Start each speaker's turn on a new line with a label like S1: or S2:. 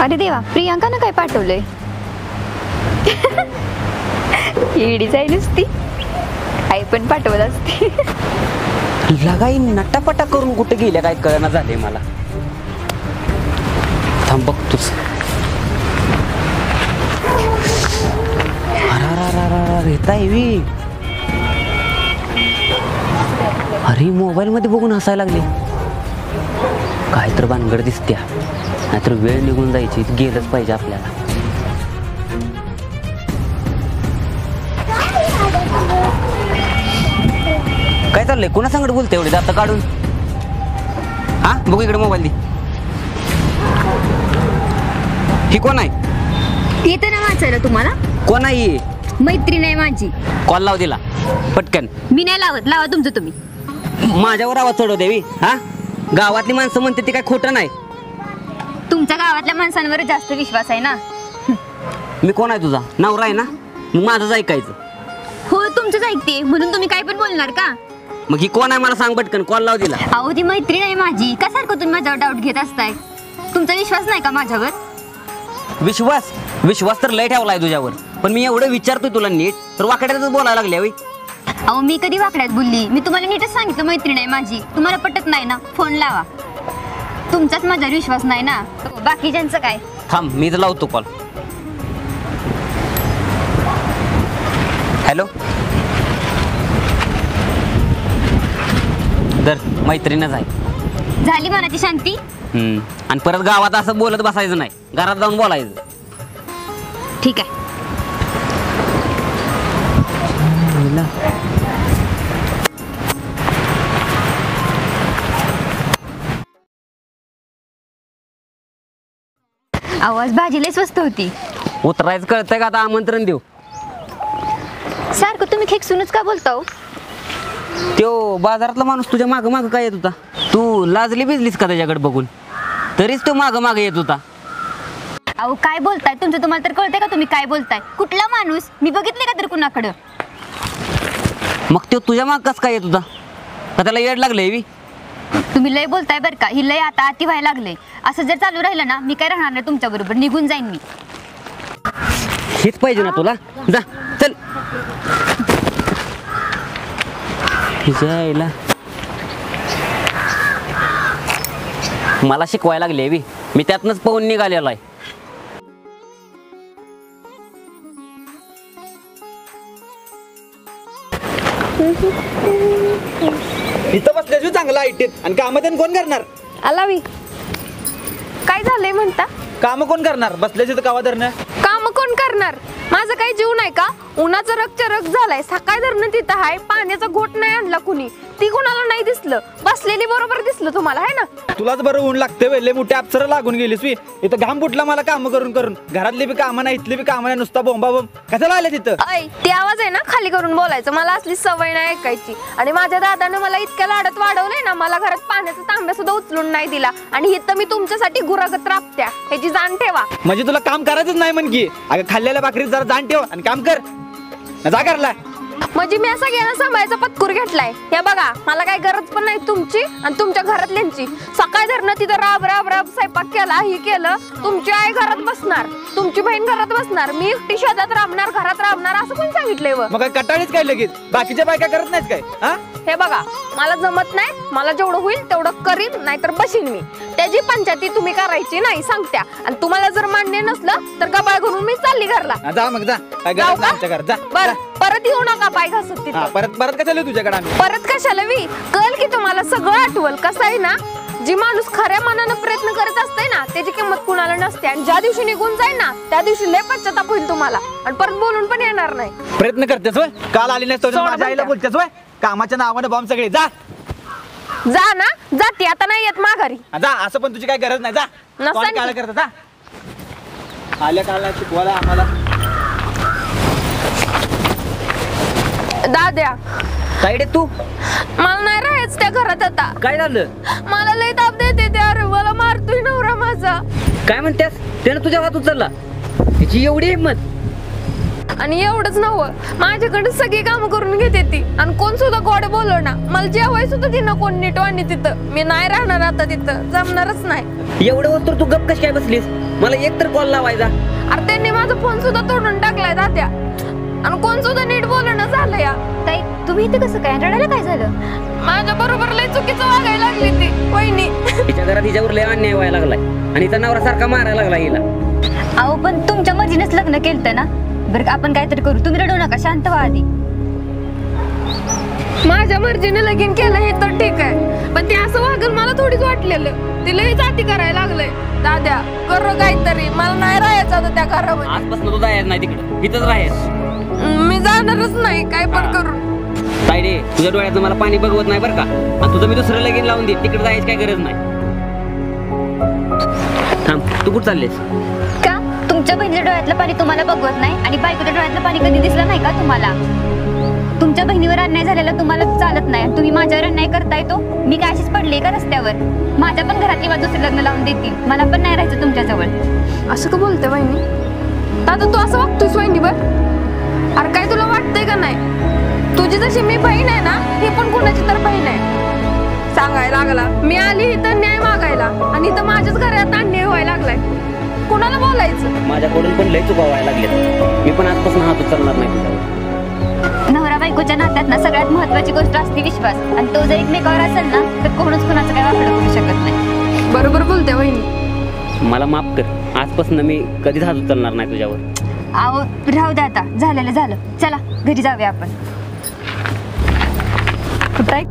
S1: अरे देवा, प्रियांकानं काय पाठवलंय? ईडीच आहे नुसती, आई पण पाठवत असते.
S2: लगाई नटापटा करून कुठे गेल्या काय कळना झाले मला. थांब बघतोच. अरे मोबाईल मध्ये बघून हसायला लागले. काय तर भानगड दिसत्या, नाहीतर वेळ निघून जायची, गेलंच पाहिजे आपल्याला. काय चाललंय? कोणा सांगत बोलते एवढे दात काढून? हा बघू इकडे मोबाईल दे. ही कोण आहे?
S1: येतं ना वाचायला तुम्हाला?
S2: कोण आहे?
S1: मैत्रीण आहे माझी.
S2: कॉल लाव दिला पटकन.
S1: मी नाही लावत, लावा तुमचं तुम्ही.
S2: माझ्यावर आवाज चढव देवी. हा गावातली माणसं म्हणते ती काय खोटं नाही.
S1: तुमच्या गावातल्या माणसांवर जास्त विश्वास आहे ना.
S2: मी कोण आहे? तुझा नवरा आहे ना, मग माझंच ऐकायचं.
S1: हो तुमचंच ऐकते, म्हणून तुम्ही काय पण बोलणार का?
S2: मग ही कोण आहे मला सांग पटकन, कॉल लाव दिला.
S1: अहो ती मैत्रीण आहे माझी. का सारखं तुम्ही माझ्यावर डाऊट घेत असताय? तुमचा विश्वास नाही का माझ्यावर?
S2: विश्वास तर लय ठेवलाय तुझ्यावर, पण मी एवढं विचारतोय तुला नीट तर वाकड्यातच बोलायला लागल्या.
S1: अहो मी कधी वाकड्यात बोलली? मी तुम्हाला नीटच सांगितलं मैत्रीण आहे माझी. तुम्हाला पटत नाही ना? फोन लावा. तुमचाच माझ्यावर विश्वास नाही ना, बाकीच्यांचं काय?
S2: थांब मीच लावतो कॉल. हॅलो, दर मैत्रीणच आहे.
S1: झाली मनाची शांती?
S2: आणि परत गावात असं बोलत बसायचं नाही, घरात जाऊन बोलायचं.
S1: ठीक आहे. आवाज भाजीला स्वस्त होती.
S2: उतरायचं कळतंय का? आता आमंत्रण देऊ.
S1: सारखं तुम्ही खेकसूनच का बोलता हो?
S2: तो बाजारातला माणूस तुझ्या मागं मागं काय येत होता? तू लाजली बिजलीस का त्याच्याकडे बघून? तरीच तो मागं मागं येत होता.
S1: अहो काय बोलताय तुमचं? तुम्हाला तर कळतंय का तुम्ही काय बोलताय? कुठला माणूस? मी बघितले का तर कुणाकडं?
S2: मग तो तुझ्या माग कस काय येत होता? का त्याला येड लागलंय?
S1: तुम्ही लय बोलताय बरं का. ही लय आता अति व्हायला लागलंय. असं जर चालू राहिलं ना, मी काय राहणार नाही तुमच्या बरोबर, निघून जाईन मी.
S2: हेच पाहिजे ना तुला? जा चल. जायला मला शिकवायला लागले मी त्यातनच पाहून निघालेलो आहे.
S3: इथं बसल्याशिवाय चांगलं आयटीत आणि काम कोण करणार?
S4: आलावी काय झालंय म्हणता?
S3: काम कोण करणार? बसल्याशिवाय कावा धरणं.
S4: काम कोण करणार? माझं काही जीव नाही का? उन्हाचा रग झालाय. सकाळी धरणं तिथं आहे, पाण्याचा घोट नाही आणला कुणी. ती कोणाला नाही दिसलं, बसलेली बरोबर दिसलं तुम्हाला, आहे ना?
S3: तुलाच बरं ऊन लागते. वेले मोठे अप्सरा लागून गेलीस मी. इथं घाम फुटला मला काम करून करून. घरातली बी कामं नाही, इथली बी कामं नाही, नुसता बोंबा बोंब. कशाला आले तिथं?
S4: ऐ ते आवाज आहे ना खाली करून बोलायचं. मला असली सवय नाही ऐकायची. आणि माझ्या दादाने मला इतक्या लाडत वाढवलंय ना, मला घरात पाण्याचा तांब्या सुद्धा उचलून नाही दिला. आणि इथं मी तुमच्यासाठी गुरागत राबत्या, ह्याची जाण ठेवा.
S3: म्हणजे तुला काम करायचंच नाही म्हण की? अगं खाल्लेल्या भाकरीत जरा जाण ठेव आणि काम कर. जा करला
S4: म्हणजे मी असा घेणं सांभाळायचा पत्कूर घेतलाय. हे बघा, मला काही गरज पण नाही तुमची आणि तुमच्या घरातल्यांची. सकाळी धरणं तिथं राब राब राब स्वयंपाक केला, ही केलं. तुमची आई घरात बसणार, तुमची बहीण घरात बसणार, मी एकटी शेतात राबणार, घरात राबणार, असं कोण सांगितलंय? व
S3: मग कटाळीच काय लगेच? बाकीच्या बायका करत नाहीत काय? हा
S4: हे बघा, मला जमत नाही. मला जेवढं होईल तेवढं करीन, नाहीतर बसीन मी. त्याची पंचायती तुम्ही करायची नाही सांगत्या. आणि तुम्हाला जर मान्य नसलं तर गबाळ घालून मी चालली घरला.
S3: जा मग जा. काय गरज नाही आमच्या घरात. जा
S4: बरं, परत येऊ नका पाय घासत तिथं.
S3: परत कशाला तुझ्याकडे आम्ही?
S4: परत कशाला? कळ की तुम्हाला सगळं आठवल. कसं आहे ना, जी माणूस खऱ्या मनानं प्रयत्न करत असते ना, त्याची किंमत कुणाला नसते. आणि ज्या दिवशी निघून जाईल ना, त्या दिवशी लय पश्चाताप होईल तुम्हाला. आणि परत बोलून पण येणार नाही.
S3: प्रयत्न करतेस वय? काल आली नाही माझ्या आईला बोलतेस वय? कामाच्या नावाने बॉम्ब सगळे. जा
S4: जा ना, जाते आता नाही येत माघारी.
S3: जा. असं पण तुझी काय गरज नाही. जा.
S4: नसेल
S3: काळ करत जा. आल्या काळाला शिकवायला आम्हाला.
S4: दाद्या
S2: काय रे तू?
S4: मला नाही राहायचं त्या घरात आता.
S2: काय झालं?
S4: मला लय ताप देते त्या. मला मारतोय नवरा माझा.
S2: काय म्हणतेस? त्यानं तुझ्या हात उचलला? त्याची एवढी हिंमत?
S4: आणि एवढंच नव्हं, माझ्याकडे सगळी कामं करून घेते ती आणि कोण सुद्धा गोड बोलव ना, मला जेवाय सुद्धा तिनं कोण नीट वाणी तिथं. मी नाही राहणार आता तिथं, जमणारच नाही.
S2: एवढं वस्तू तू गप कशी काय बसलीस? मला एक तर कॉल लावायचा.
S4: अरे त्यांनी माझा फोन सुद्धा तोडून टाकलाय तात्या आणि कोण सुद्धा नीट बोलणं झालं या.
S1: ताई तुम्ही इथे कसं काय? रडायला काय झालं?
S4: माझ्या बरोबर लय चुकीचं वागायला लागली ती वहिनी.
S2: तिच्या घरात हिच्यावर लय अन्याय व्हायला लागलाय आणि हिचा नवरा सारखा मारायला लागला हिला.
S1: अहो पण तुमच्या मर्जीनेच लग्न केलं ना. बरं आपण काहीतरी करू, तुम्ही रडू नका, शांत व्हा आधी.
S4: माझ्या मर्जीने लगीन केलं हे तर ठीक आहे, पण ते असं वागल मला थोडीच वाटलेलं. ते लय जाती करायला लागलंय. दाद्या कर काहीतरी, मला नाही राहायचं आता त्या घरामध्ये.
S2: आजपासून तू जायचं नाही तिकडे, इथंच राहायचं.
S4: मी जाणारच नाही काय पण करून.
S2: तायडे तुझ्या डोळ्याचं मला पाणी बघवत नाही बरं का, आणि तुझं मी दुसरं लगीन लावून दे, तिकडे जायची काय गरज नाही. थांब, तू कुठं चाललेस?
S1: का तुमच्या बहिणीच्या डोळ्यातलं पाणी तुम्हाला बघवत नाही आणि बायकोच्या डोळ्यातलं पाणी कधी दिसलं नाही का तुम्हाला? तुमच्या बहिणीवर अन्याय झालेला तुम्हाला चालत नाही आणि तुम्ही माझ्यावर अन्याय करताय. तो मी काय अशीच पडले का रस्त्यावर? माझ्या पण घरातली माझं दुसरं लग्न लावून देतील, मला पण नाही राहायचं तुमच्याजवळ.
S4: असं का बोलते वहिनी? दादा तू असं वागतोयस वहिनीवर? अरे काय तुला वाटतंय का नाही, तुझी जशी मी बहीण आहे ना, ही पण कोणाची तर बहीण आहे. सांगायला लागला मी आली इथं न्याय मागायला आणि इथं माझ्याच घरात अन्याय व्हायला लागलाय. कोणाला बोलायचं?
S2: माझ्याकडून पण लय चुका व्हायला लागल्यात. मी पण आजपासून हात उचलणार नाही तुझ्यावर.
S1: नवरा बायकोच्या नात्यात ना सगळ्यात महत्वाची गोष्ट असते विश्वास, आणि तो जर एकमेकावर असेल ना तर कोणच कोणाचं काय वाकडं करू शकत नाही.
S4: बरोबर बोलते वहिनी.
S2: मला माफ कर, आजपासून मी कधीच हात उचलणार नाही तुझ्यावर.
S1: अहो राहू द्या आता, झालेलं झालं. चला घरी जाऊया आपण. कुठं आहे?